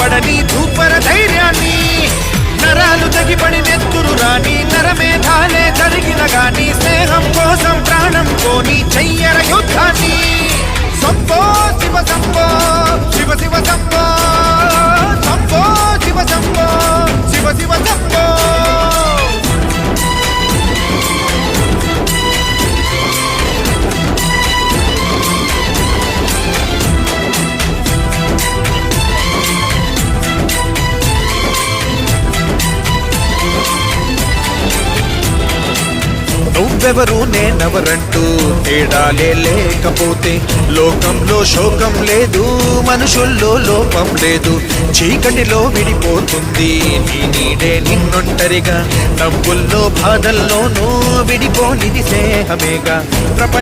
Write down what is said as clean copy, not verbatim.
పడని ధూపర ధైర్యాన్ని, నరాలు తెగిపడి నెత్తురు రాని నరమేధాలే జరిగిన గాని స్నేహం కోసం ప్రాణం కోని చెయ్యర యుద్ధాన్ని. శంభో శివ శంభో శివ శివ శంభో, శంభో శివ శంభో శివ శివ శంభో. నువ్వెవరు నేనెవరంటూ తేడాలే లేకపోతే లోకంలో శోకం లేదు, మనుషుల్లో లోపం లేదు. చీకటిలో విడిపోతుంది నీ నీడే నిన్నొంటరిగా, నవ్వుల్లో బాధల్లోనూ విడిపోనిది స్నేహమేగా.